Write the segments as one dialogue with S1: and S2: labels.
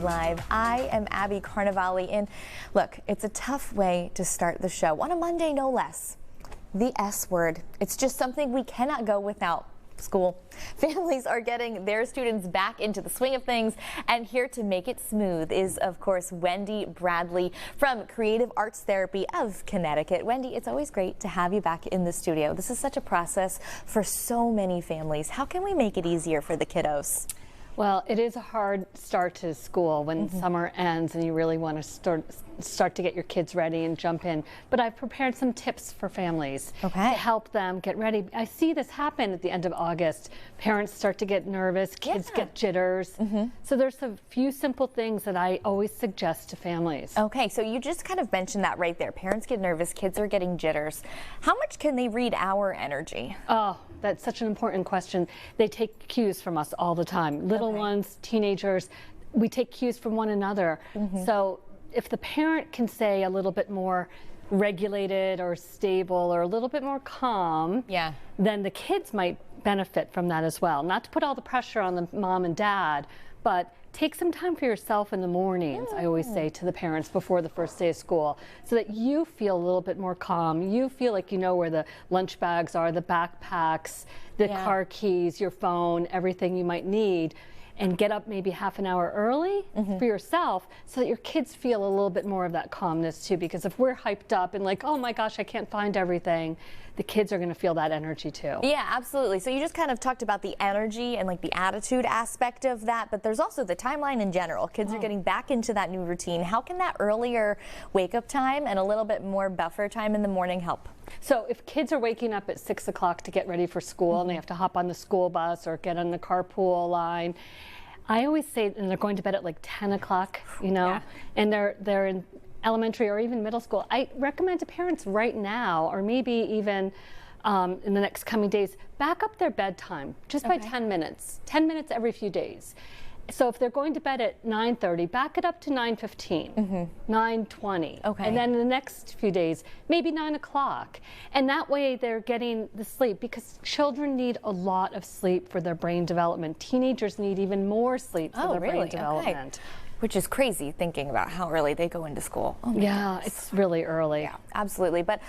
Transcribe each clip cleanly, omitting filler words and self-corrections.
S1: Live. I am Abby Carnevale, and look, it's a tough way to start the show on a Monday, no less. The S word. It's just something we cannot go without. School. Families are getting their students back into the swing of things, and here to make it smooth is, of course, Wendy Bradley from Creative Arts Therapy of Connecticut. Wendy, it's always great to have you back in the studio. This is such a process for so many families. How can we make it easier for the kiddos?
S2: Well, it is a hard start to school when summer ends and you really want to start to get your kids ready and jump in. But I've prepared some tips for families to help them get ready. I see this happen at the end of August. Parents start to get nervous, kids get jitters. So there's a few simple things that I always suggest to families.
S1: Okay, so you just kind of mentioned that right there. Parents get nervous, kids are getting jitters. How much can they read our energy?
S2: Oh, that's such an important question. They take cues from us all the time. Little ones, teenagers, we take cues from one another. So if the parent can say a little bit more regulated or stable or a little bit more calm, then the kids might benefit from that as well. Not to put all the pressure on the mom and dad, but take some time for yourself in the mornings, I always say to the parents before the first day of school, so that you feel a little bit more calm. You feel like you know where the lunch bags are, the backpacks, the car keys, your phone, everything you might need. And get up maybe half an hour early for yourself so that your kids feel a little bit more of that calmness too. Because if we're hyped up and like, oh my gosh, I can't find everything, the kids are going to feel that energy too. Yeah,
S1: absolutely. So you just kind of talked about the energy and like the attitude aspect of that, but there's also the timeline in general. Kids are getting back into that new routine. How can that earlier wake up time and a little bit more buffer time in the morning help?
S2: So if kids are waking up at 6 o'clock to get ready for school and they have to hop on the school bus or get on the carpool line, I always say, and they're going to bed at like 10 o'clock, you know, and they're in elementary or even middle school. I recommend to parents right now, or maybe even in the next coming days, back up their bedtime just by 10 minutes every few days. So if they're going to bed at 9:30, back it up to 9:15, 9:20. And then in the next few days, maybe 9 o'clock. And that way they're getting the sleep, because children need a lot of sleep for their brain development. Teenagers need even more sleep for their brain development.
S1: Which is crazy thinking about how early they go into school.
S2: It's really early.
S1: Yeah, absolutely. But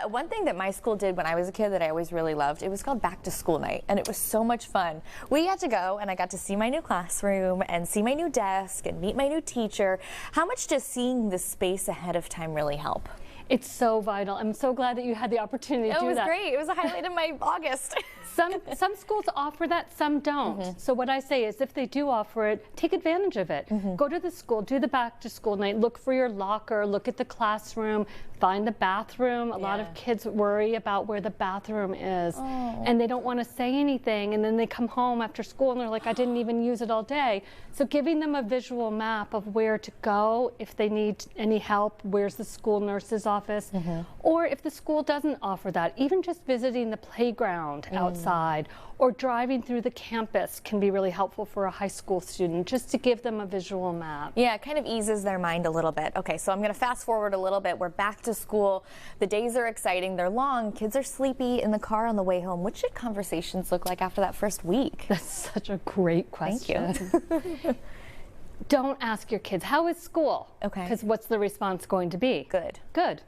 S1: one thing that my school did when I was a kid that I always really loved, it was called back to school night, and it was so much fun. We got to go and I got to see my new classroom and see my new desk and meet my new teacher. How much does seeing the space ahead of time really help?
S2: It's so vital. I'm so glad that you had the opportunity to do that.
S1: It was great. It was a highlight of my August.
S2: Some schools offer that, some don't. So what I say is, if they do offer it, take advantage of it. Go to the school, do the back to school night, look for your locker, look at the classroom, find the bathroom. A lot of kids worry about where the bathroom is, and they don't want to say anything, and then they come home after school and they're like, I didn't even use it all day. So giving them a visual map of where to go if they need any help, where's the school nurse's office, or if the school doesn't offer that, even just visiting the playground outside or driving through the campus can be really helpful for a high school student, just to give them a visual map.
S1: Yeah, it kind of eases their mind a little bit. Okay, so I'm going to fast forward a little bit. We're back to school. The days are exciting. They're long. Kids are sleepy in the car on the way home. What should conversations look like after that first week?
S2: That's such a great question.
S1: Thank you.
S2: Don't ask your kids, how is school? Because what's the response going to be?
S1: Good.
S2: Good.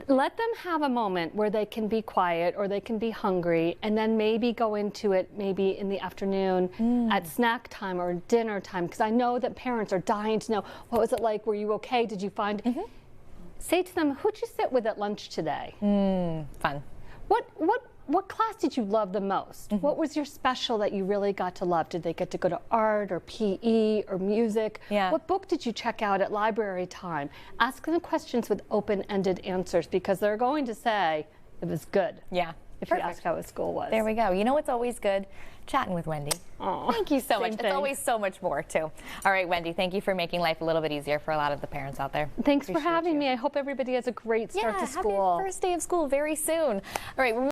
S2: Let them have a moment where they can be quiet or they can be hungry, and then maybe go into it maybe in the afternoon at snack time or dinner time, because I know that parents are dying to know, what was it like? Were you okay? Did you find? Say to them, who'd you sit with at lunch today?
S1: Fun.
S2: What class did you love the most? What was your special that you really got to love? Did they get to go to art or PE or music? What book did you check out at library time? Ask them questions with open-ended answers, because they're going to say it was good. If you ask how his school was.
S1: There we go. You know what's always good? Chatting with Wendy. Thank you so much. It's always so much more, too. All right, Wendy, thank you for making life a little bit easier for a lot of the parents out there.
S2: Thanks for having me. I hope everybody has a great start to school.
S1: Happy first day of school very soon. All right.